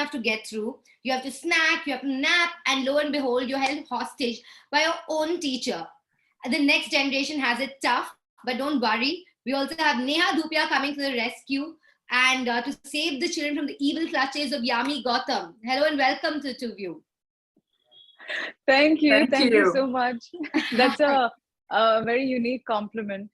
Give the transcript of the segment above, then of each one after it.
enough to get through. You have to snack, you have to nap, and lo and behold, you're held hostage by your own teacher. The next generation has it tough, but don't worry. We also have Neha Dhupia coming to the rescue and to save the children from the evil clutches of Yami Gautam. Hello and welcome to the two of you. Thank you. Thank you you. so much. That's a very unique compliment.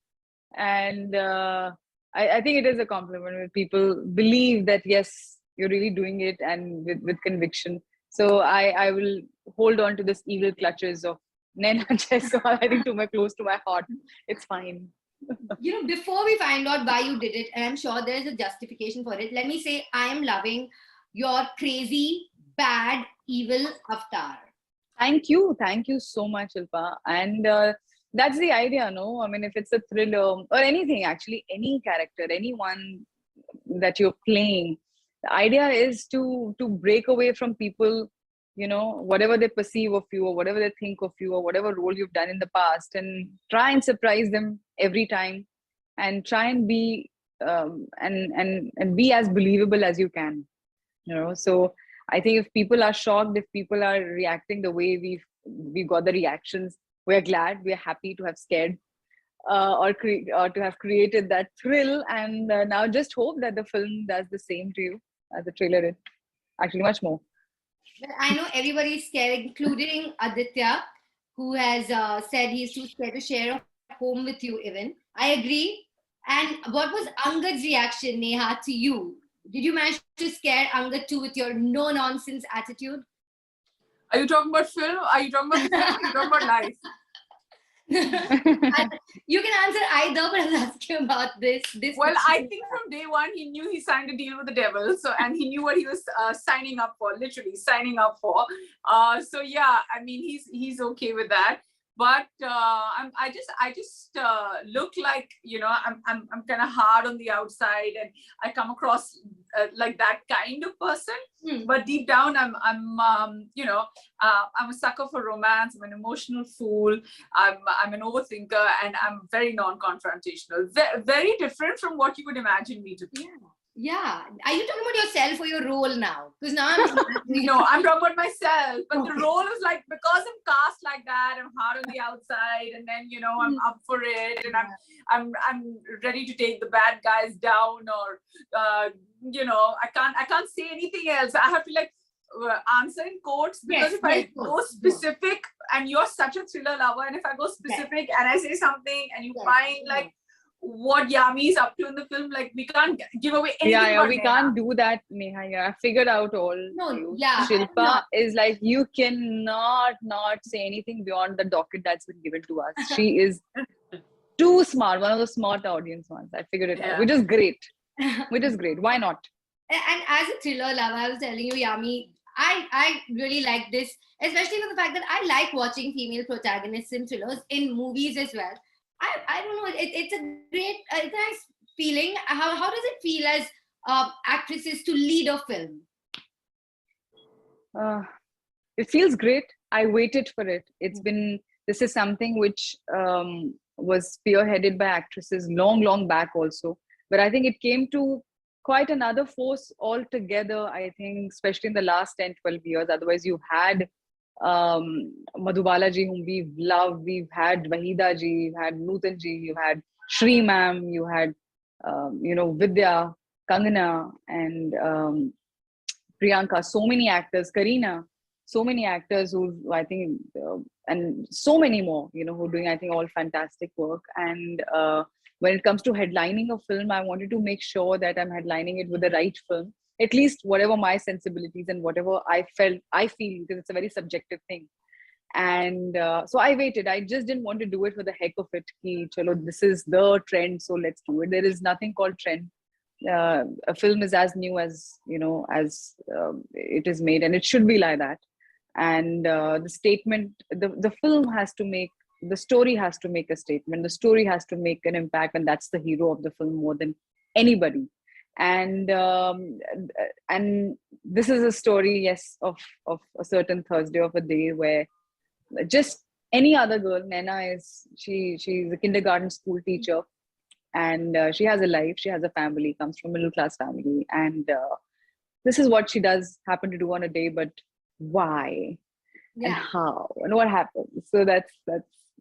And I think it is a compliment when people believe that, yes, you're really doing it and with conviction. So I will hold on to this evil clutches of Nena Chesso, I think close to my heart. It's fine. Before we find out why you did it, and I'm sure there's a justification for it, let me say I am loving your crazy, bad, evil avatar. Thank you so much, Shilpa. And that's the idea, no? I mean, if it's a thriller or anything, actually, any character, anyone that you're playing, the idea is to break away from people, whatever they perceive of you or whatever they think of you or whatever role you've done in the past, and try and surprise them every time, and try and be and be as believable as you can. So I think if people are shocked, if people are reacting the way we've got the reactions, we're glad, we're happy to have scared or to have created that thrill. And now just hope that the film does the same to you as the trailer did. Actually, much more. Well, I know everybody's scared, including Aditya, who has said he's too scared to share a home with you even. I agree. And what was Angad's reaction, Neha, to you? Did you manage to scare Angad too with your no-nonsense attitude? Are you talking about film? Are you talking about film? Are you talking about life? You can answer either, but I'll ask you about this. Well, I think from day one, he knew he signed a deal with the devil. And he knew what he was signing up for, literally signing up for. So yeah, I mean, he's okay with that. But I just look like, I'm kind of hard on the outside, and I come across like that kind of person. But deep down, I'm a sucker for romance. I'm an emotional fool. I'm an overthinker, and I'm very non-confrontational. Very different from what you would imagine me to be. Yeah. Are you talking about yourself or your role now? Because now I'm no, I'm talking about myself. But the role is like, because I'm cast like that, I'm hard on the outside, and then I'm up for it, and I'm ready to take the bad guys down, or I can't say anything else. I have to answer in quotes, because if I go specific, and you're such a thriller lover, and if I go specific and I say something and you find what Yami is up to in the film, we can't give away anything. We can't do that, Neha. I figured out all. Shilpa is you cannot not say anything beyond the docket that's been given to us. She is too smart, one of the smart audience ones. I figured it out, which is great. Why not? And as a thriller lover, I was telling you, Yami, I really like this, especially for the fact that I like watching female protagonists in thrillers, in movies as well. I don't know, it's a great, it's a nice feeling. How does it feel as actresses to lead a film? It feels great. I waited for it. This is something which was spearheaded by actresses long back also. But I think it came to quite another force altogether, I think, especially in the last 10, 12 years. Otherwise, you had Madhubala ji, whom we've loved. We've had Wahida ji, you've had Nutan ji, you had Shri ma'am, you had Vidya, Kangana, and Priyanka. So many actors, Kareena, so many actors who I think, and so many more, who are doing, I think, all fantastic work. And when it comes to headlining a film, I wanted to make sure that I'm headlining it with the right film. At least whatever my sensibilities and whatever I feel, because it's a very subjective thing. And so I waited. I just didn't want to do it for the heck of it. Chalo, this is the trend, so let's do it. There is nothing called trend. A film is as new as, as it is made, and it should be like that. And the statement, the film has to make, the story has to make a statement. The story has to make an impact, and that's the hero of the film more than anybody. And this is a story, yes, of a certain Thursday of a day where just any other girl, Nena she's a kindergarten school teacher, and she has a life, she has a family, comes from a middle class family, and this is what she does happen to do on a day, but why and Yeah. how and what happens. So that's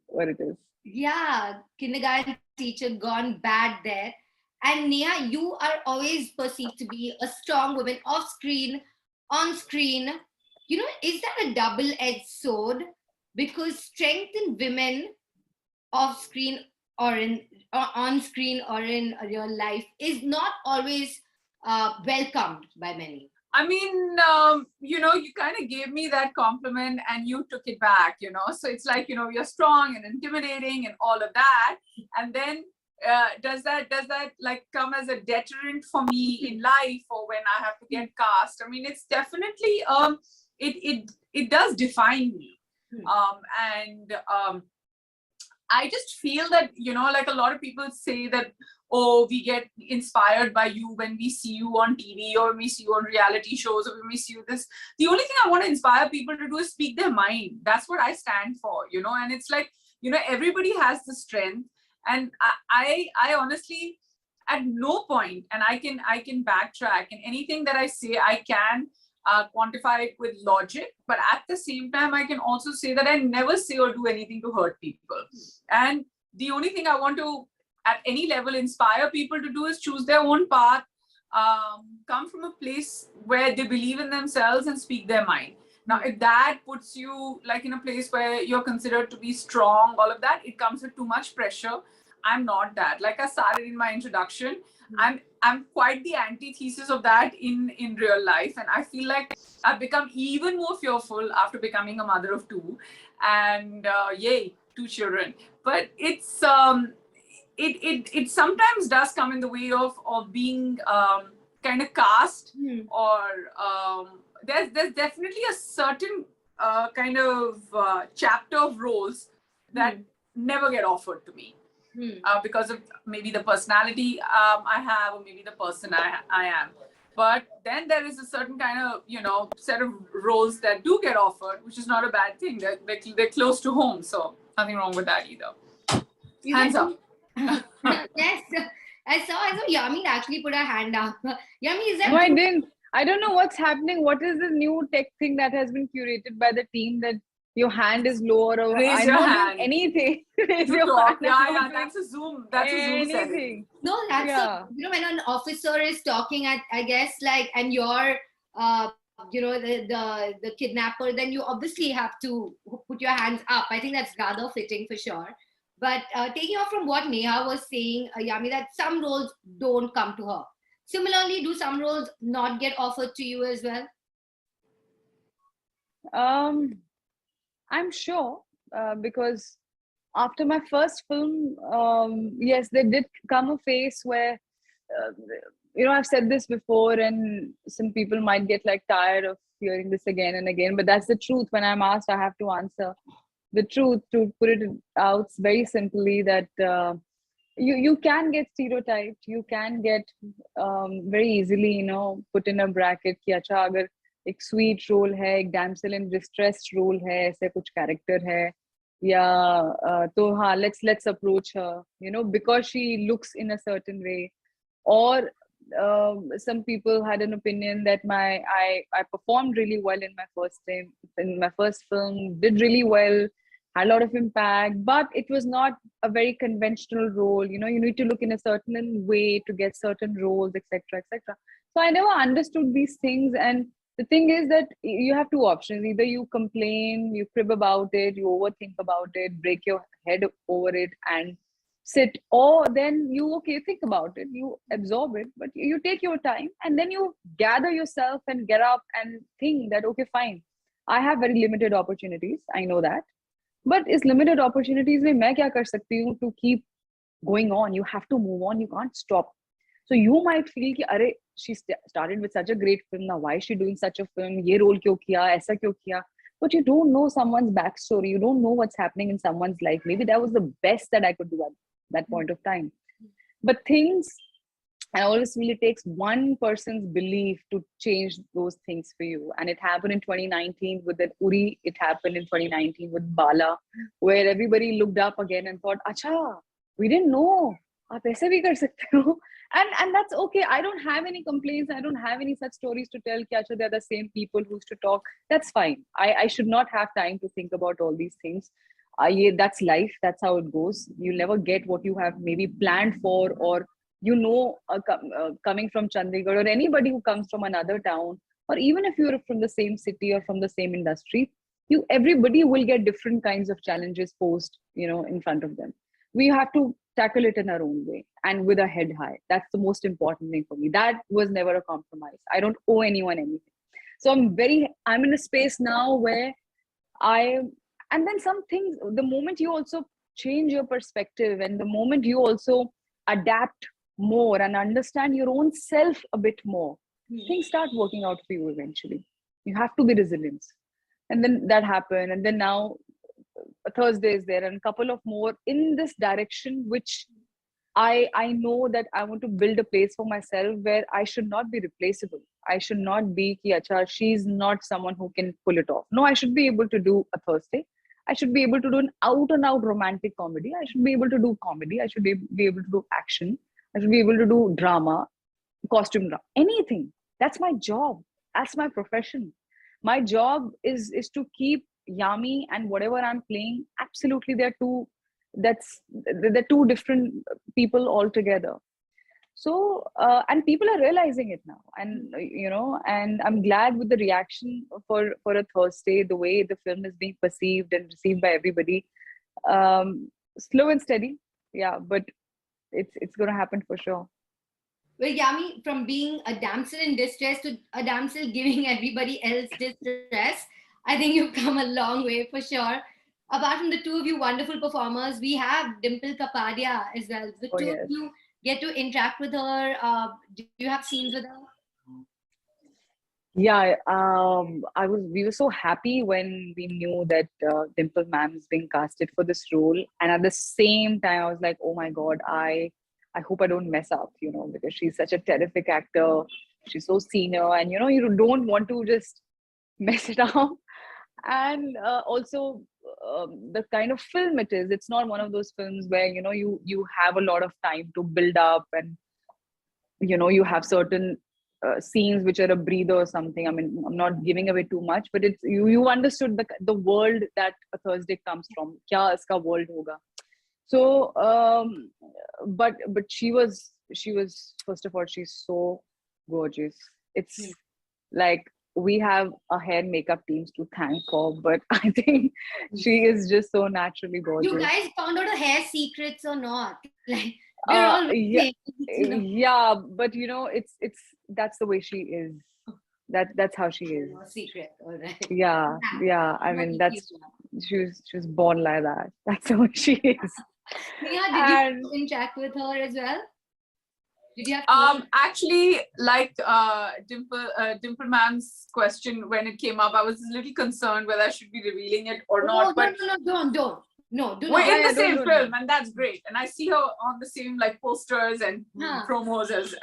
what it is. Yeah, kindergarten teacher gone bad there. And Nia, you are always perceived to be a strong woman off screen, on screen. Is that a double-edged sword? Because strength in women off screen or or on screen or in real life is not always welcomed by many. I mean, you kind of gave me that compliment and you took it back, So it's like, you're strong and intimidating and all of that. And then does that like come as a deterrent for me in life or when I have to get cast? I mean, it's definitely it does define me. And I just feel that, like a lot of people say that, oh, we get inspired by you when we see you on TV or when we see you on reality shows or when we see you this. The only thing I want to inspire people to do is speak their mind. That's what I stand for, and it's like, everybody has the strength. And I honestly, at no point, and I can backtrack, and anything that I say, I can quantify it with logic, but at the same time, I can also say that I never say or do anything to hurt people. And the only thing I want to, at any level, inspire people to do is choose their own path, come from a place where they believe in themselves and speak their mind. Now, if that puts you like in a place where you're considered to be strong, all of that, it comes with too much pressure. I'm not that. Like I started in my introduction, I'm quite the antithesis of that in real life, and I feel like I've become even more fearful after becoming a mother of two, and yay, 2 children. But it's it sometimes does come in the way of being kind of cast, or there's definitely a certain kind of chapter of roles that never get offered to me. Because of maybe the personality I have, or maybe the person I am. But then there is a certain kind of, set of roles that do get offered, which is not a bad thing. They're close to home. So nothing wrong with that either. Hands up. Yes. I saw Yami actually put her hand up. Yami, is that... No, I didn't. I don't know what's happening. What is the new tech thing that has been curated by the team that your hand is lower, or Raise I'm your not hand. doing anything. Raise Yeah, your hand. yeah, that's a Zoom. That's a Zoom setting. Anything. No, that's when an officer is talking at, I guess, like, and you're the kidnapper, then you obviously have to put your hands up. I think that's rather fitting for sure. But taking off from what Neha was saying, Yami, that some roles don't come to her. Similarly, do some roles not get offered to you as well? I'm sure, because after my first film, yes, there did come a phase where, I've said this before, and some people might get like tired of hearing this again and again, but that's the truth. When I'm asked, I have to answer the truth, to put it out very simply, that you can get stereotyped, you can get very easily, put in a bracket कि अच्छा अगर एक sweet role है, एक damsel in distress role है, ऐसे कुछ character है, या तो हाँ, let's approach her, because she looks in a certain way. Or some people had an opinion that I performed really well in my first film, did really well, had a lot of impact, but it was not a very conventional role. You need to look in a certain way to get certain roles, etc., etc. So I never understood these things. And the thing is that you have two options: either you complain, you crib about it, you overthink about it, break your head over it, and sit, or then you think about it, you absorb it, but you take your time, and then you gather yourself and get up and think that, okay, fine, I have very limited opportunities, I know that, but is limited opportunities mein main kya kar sakti hu to keep going on? You have to move on, you can't stop. So you might feel ki are she started with such a great film, now why is she doing such a film, ye role kyu kiya, aisa kyu kiya? But you don't know someone's backstory, you don't know what's happening in someone's life. Maybe that was the best that I could do at that point of time. But things, I always feel it takes one person's belief to change those things for you. And it happened in 2019 with that Uri. It happened in 2019 with Bala, where everybody looked up again and thought, acha, we didn't know. Aap aise bhi kar sakte ho. And that's okay. I don't have any complaints. I don't have any such stories to tell. Ki, "Acha, they're the same people who used to talk." That's fine. I should not have time to think about all these things. Yeah, that's life. That's how it goes. You'll never get what you have maybe planned for, or coming from Chandigarh, or anybody who comes from another town, or even if you're from the same city or from the same industry, everybody will get different kinds of challenges posed, in front of them. We have to tackle it in our own way and with a head high. That's the most important thing for me. That was never a compromise. I don't owe anyone anything. So I'm in a space now where I, and then some things, the moment you also change your perspective, and the moment you also adapt more and understand your own self a bit more, things start working out for you eventually. You have to be resilient. And then that happened. And then now Thursday is there, and a couple of more in this direction, which I know that I want to build a place for myself where I should not be replaceable. I should not be ki, acha, she's not someone who can pull it off. No, I should be able to do a Thursday. I should be able to do an out and out romantic comedy. I should be able to do comedy. I should be able to do action. I should be able to do drama, costume drama, anything. That's my job. That's my profession. My job is to keep Yami and whatever I'm playing. Absolutely, they're two different people altogether. So and people are realizing it now, and and I'm glad with the reaction for a Thursday, the way the film is being perceived and received by everybody. Slow and steady, yeah, but it's going to happen for sure. Well, Yami, from being a damsel in distress to a damsel giving everybody else distress, I think you've come a long way for sure. Apart from the two of you wonderful performers, we have Dimple Kapadia as well. The two Yes. of you get to interact with her. Do you have scenes with her? Yeah, we were so happy when we knew that Dimple ma'am is being casted for this role, and at the same time, I was like, oh my God, I hope I don't mess up, because she's such a terrific actor. She's so senior, and you don't want to just mess it up. And also, the kind of film it is. It's not one of those films where you have a lot of time to build up, and you have certain scenes which are a breather or something. I mean, I'm not giving away too much, but it's you understood the world that a Thursday comes from. Kya iska world hoga. So, but she was first of all, she's so gorgeous. It's like we have a hair and makeup teams to thank for, but I think she is just so naturally gorgeous. You guys found out her hair secrets or not? Like, we're all yeah, yeah, but it's that's the way she is. That's how she is. No secret, all right. Yeah. I mean, she was born like that. That's how she is. Neha, did you interact with her as well? Did you have actually, like Dimple ma'am's question, when it came up, I was a little concerned whether I should be revealing it or not. But don't. No, do we're not. in the same film, and that's great. And I see her on the same like posters and promos as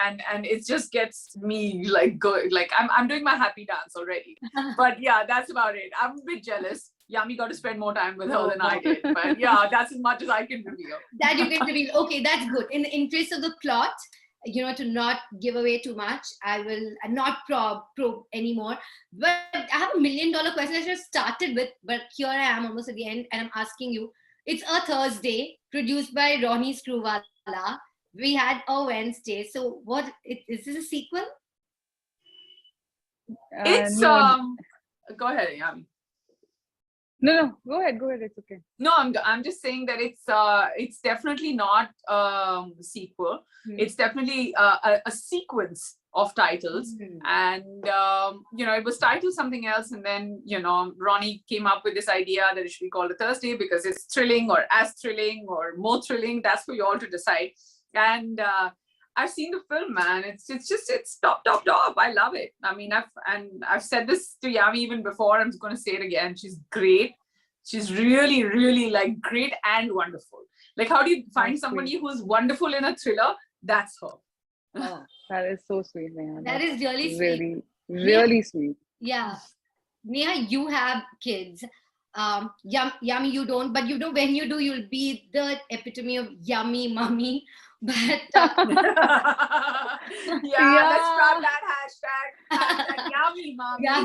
and it just gets me like I'm doing my happy dance already. But yeah, that's about it. I'm a bit jealous. Yami got to spend more time with her than I did. But yeah, that's as much as I can reveal. That you can reveal. Okay, that's good. In the interest of the plot, to not give away too much, I will not probe anymore. But I have $1 million question I should have started with, but here I am almost at the end, and I'm asking you. It's a Thursday, produced by Ronnie Screwvala. We had a Wednesday. So is this a sequel? It's no. Go ahead, Yami. No, go ahead. It's okay. No, I'm just saying that it's definitely not a sequel. It's definitely a sequence of titles, and it was titled something else, and then Ronnie came up with this idea that it should be called a Thursday because it's thrilling or as thrilling or more thrilling. That's for you all to decide. And I've seen the film, man. It's top. I love it. I mean, I've said this to Yami even before. I'm going to say it again. She's great. She's really, really like great and wonderful. Like, how do you find somebody who's wonderful in a thriller? That's her. Oh, that is so sweet, Neha. That is really sweet. Really, really sweet. Yeah. Neha, you have kids. Yummy, you don't, but you know, when you do, you'll be the epitome of yummy mummy. But Yeah, let's start Yeah. that hashtag. Hashtag yummy mommy. yeah,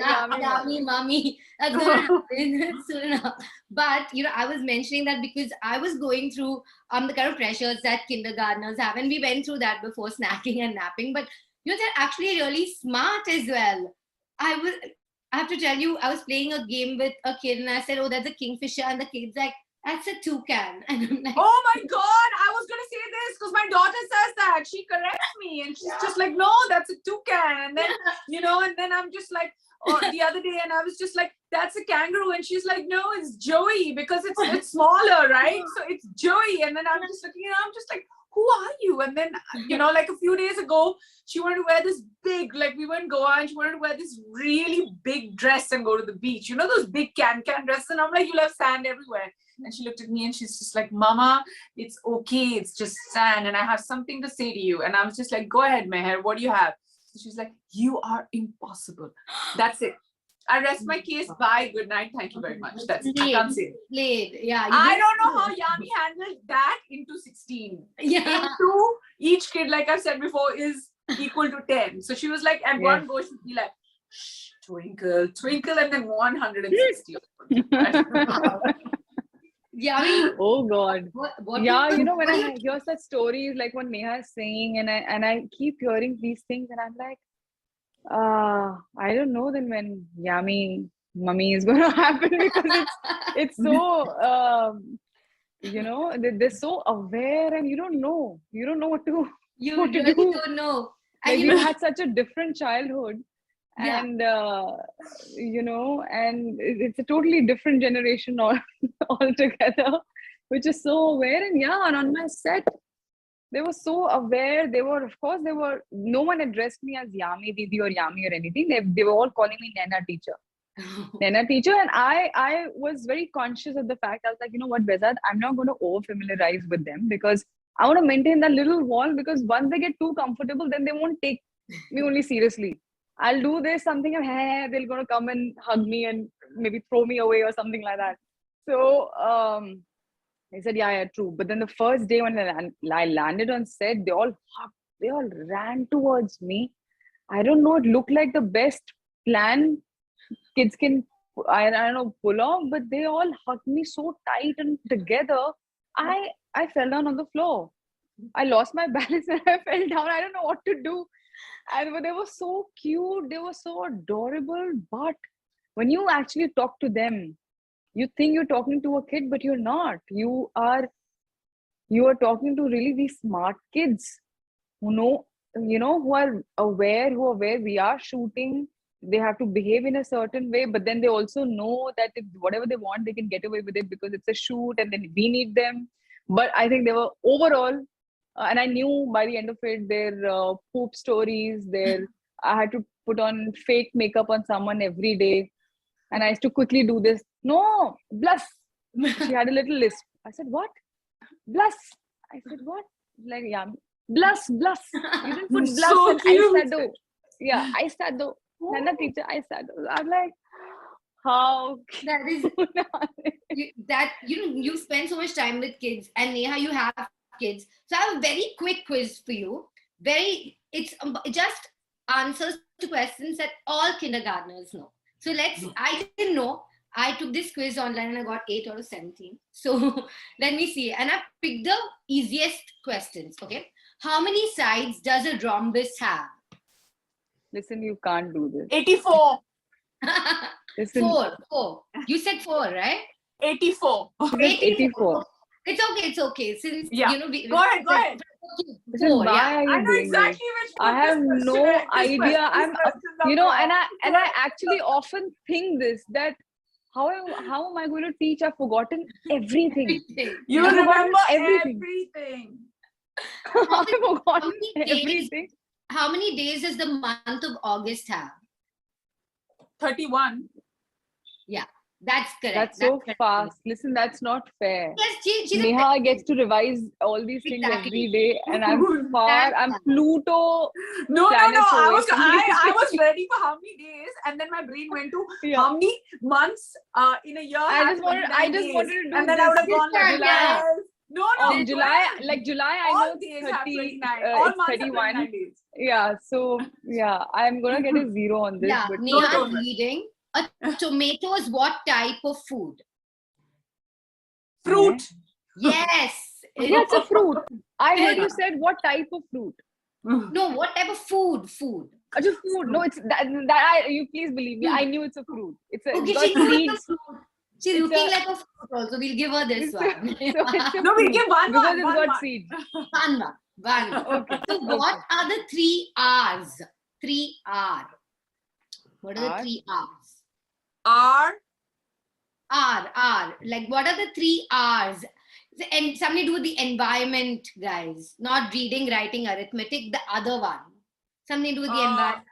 Yummy yummy mummy. That's gonna happen soon enough. But you know, I was mentioning that because I was going through the kind of pressures that kindergartners have, and we went through that before, snacking and napping. But you know, they're actually really smart as well. I was I have to tell you, I was playing a game with a kid and I said, "Oh, that's a kingfisher," and the kid's like, "That's a toucan," and I'm like, Oh my God, I was going to say this because my daughter says that. She corrects me and she's just like, no, that's a toucan. And then, and then I'm just like, the other day, and I was just like, that's a kangaroo. And she's like, no, it's Joey because it's smaller, right? So it's Joey. And then I'm just looking, I'm just like, who are you? And then, like a few days ago, she wanted to wear this big, like we were in Goa and she wanted to wear this really big dress and go to the beach. You know, those big can dresses. And I'm like, you'll have sand everywhere. And she looked at me and she's just like, Mama, it's okay. It's just sand. And I have something to say to you. And I was just like, go ahead, Meher. What do you have? So she's like, you are impossible. That's it. I rest my case. Bye. Good night. Thank you very much. That's it. I can't say it. played. Yeah, I don't know how Yami handled that into 16. Yeah. Into each kid, like I've said before, is equal to 10. So she was like, at one go, she'd be like, shh, twinkle, twinkle, and then 160. Yeah, I mean, Oh God. what Yeah, do when I hear such stories like what Neha is saying, and I keep hearing these things, and I'm like, I don't know then when Yummy Mummy is going to happen because it's so they're so aware and you don't know what to you what to really do. don't know. Like And we've had such a different childhood, yeah. and and it's a totally different generation altogether, which is so aware. And yeah, and on my set, they were so aware. They were, of course, no one addressed me as Yami Didi or Yami or anything. They were all calling me Nana teacher. Nana teacher. And I was very conscious of the fact. I was like, you know what, Bezat, I'm not going to over familiarize with them because I want to maintain that little wall, because once they get too comfortable, then they won't take me only seriously. I'll do this something and hey, they're going to come and hug me and maybe throw me away or something like that. So I said, yeah, true. But then the first day when I landed on set, they all ran towards me. I don't know, it looked like the best plan kids can, I don't know, pull off, but they all hugged me so tight and together. I fell down on the floor. I lost my balance and I fell down. I don't know what to do. And they were so cute. They were so adorable. But when you actually talk to them, you think you're talking to a kid, but you're not. You are talking to really these smart kids who know, who are aware, where we are shooting. They have to behave in a certain way, but then they also know that if whatever they want, they can get away with it because it's a shoot and then we need them. But I think they were overall, and I knew by the end of it, their poop stories, I had to put on fake makeup on someone every day. And I used to quickly do this. No, bless. She had a little lisp. I said, what? Bless. I said, what? Like, yeah, bless. You didn't put bless So and cute. eyeshadow. Yeah, eyeshadow. Nana teacher, eyeshadow. I'm like, how that is you spend so much time with kids, and Neha, you have kids. So I have a very quick quiz for you. It's just answers to questions that all kindergartners know. So I didn't know. I took this quiz online and I got 8 out of 17. So let me see. And I picked the easiest questions. Okay. How many sides does a rhombus have? Listen, you can't do this. 84. Listen, 4. You said 4, right? 84. 84. It's okay. Since Yeah. go ahead. Listen, 4, why yeah. are you I know doing exactly this? which one. I have no idea. I'm, and I actually often think this, that how am I going to teach? I've forgotten everything. You I've forgotten remember everything. I've forgotten everything. How many days does the month of August have? 31. Yeah. That's correct. That's so correct. fast. Listen, that's not fair. Yes, she's Neha gets to revise all these things every Exactly. day, and I'm That's Pluto. No. planets I away was from I these. was ready for how many days, and then my brain went to Yeah. how many months in a year. I have just wanted 29 to days? do And then I would have this gone like July. yes. No, July, 12. like July, I All know days have 30, 29. All it's months have 31. 29 days. Yeah, so yeah, I'm gonna get a 0 on this. Yeah, But Neha's don't. reading. A tomato is what type of food? Fruit. Yes. yeah, it's a fruit. I heard you said what type of fruit. No, what type of food? Food. It's a food. No, it's you please believe me. I knew it's a fruit. It's Okay, got she knew it's seeds. a fruit. She's It's looking a- like a fruit also. We'll give her this It's a- one. So it's a No, we'll fruit give one. because it's got one. seeds. One. Okay. So what are the 3 R's? 3 R. What are the R? 3 R's? R. R. Like what are the 3 R's? And something to do with the environment, guys. Not reading, writing, arithmetic. The other one. Something to do with the environment.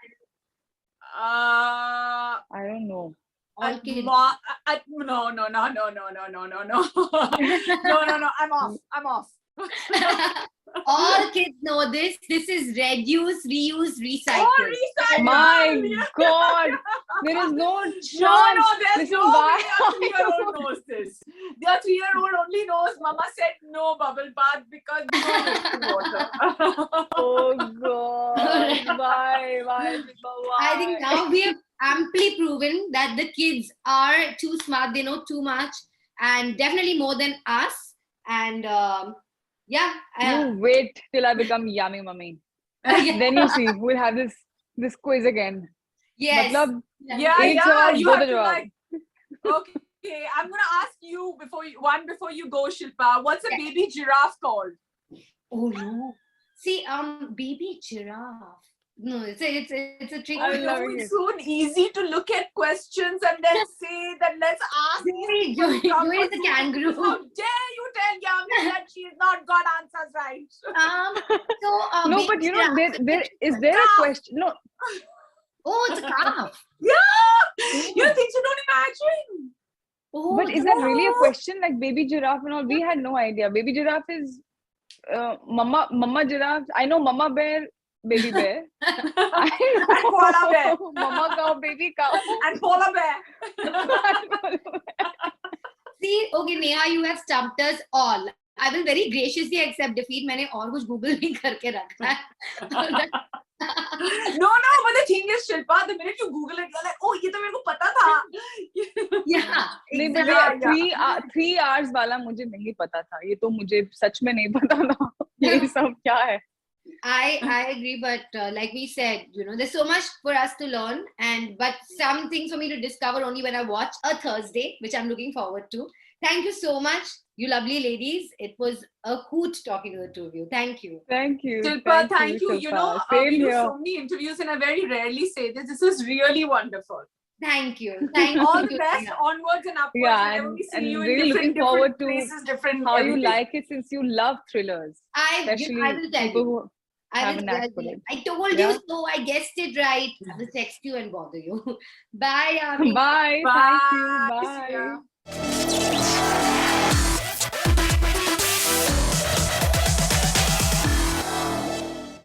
Uh, I don't know. All kids. no. No. I'm off. All kids know this. This is reduce, reuse, recycle. Oh, recycle. My God, there is no chance. No, there's Listen, no why- way a 3-year-old knows this. The 3-year-old only knows Mama said no bubble bath because no wasting water. Oh God, why? I think now we have amply proven that the kids are too smart. They know too much, and definitely more than us. And yeah, You wait till I become Yami Mummy. yeah. Then you see, we'll have this quiz again. Yes. Matlab, Yeah, एक सवाल, you दो have to जवाब. like. Okay, I'm gonna ask you before you go, Shilpa. What's a Yeah. baby giraffe called? Oh no. See, baby giraffe. No, it's a trick. Oh, I'm no, loving it's it. so easy to look at questions and then say that let's ask. Joey is a kangaroo. How dare you tell Yami that she has not got answers right? So No, baby but you know, giraffe. is there a question? No, Oh, it's a calf. Yeah, you know things you don't imagine. Oh, but is that really a question? Like baby giraffe and all? We had no idea. Baby giraffe is mama giraffe. I know mama bear, baby bear. I know. And koala bear. Mama cow, baby cow. And polar bear. See, okay, Neha, you have stumped us all. I will very graciously accept defeat. मैंने और कुछ Google नहीं करके रखा है. No, but the thing is, Shilpa, the minute you Google it, you're like, oh, ये तो मेरे को पता था. Yeah, नहीं, but exactly. ये 3 hours वाला मुझे नहीं पता था. ये तो मुझे सच में नहीं पता था. ये सब क्या है? I agree, but like we said, there's so much for us to learn, but some things for me to discover only when I watch a Thursday, which I'm looking forward to. Thank you so much, you lovely ladies. It was a hoot talking to the two of you. Thank you. Thank you. Shilpa, thank you. Shilpa. We do here. so many interviews and I very rarely say this. This is really wonderful. Thank you. Thank All you. the best, onwards and upwards. Yeah, Whenever we see and you in really different, looking forward to places, different how everything. you like it since you love thrillers. I Especially will tell people you. who have a knack for it. I told Yeah. you so. I guessed it right. I will text you and bother you. Bye, Yami. Bye. Bye. Thank you. See ya. Bye.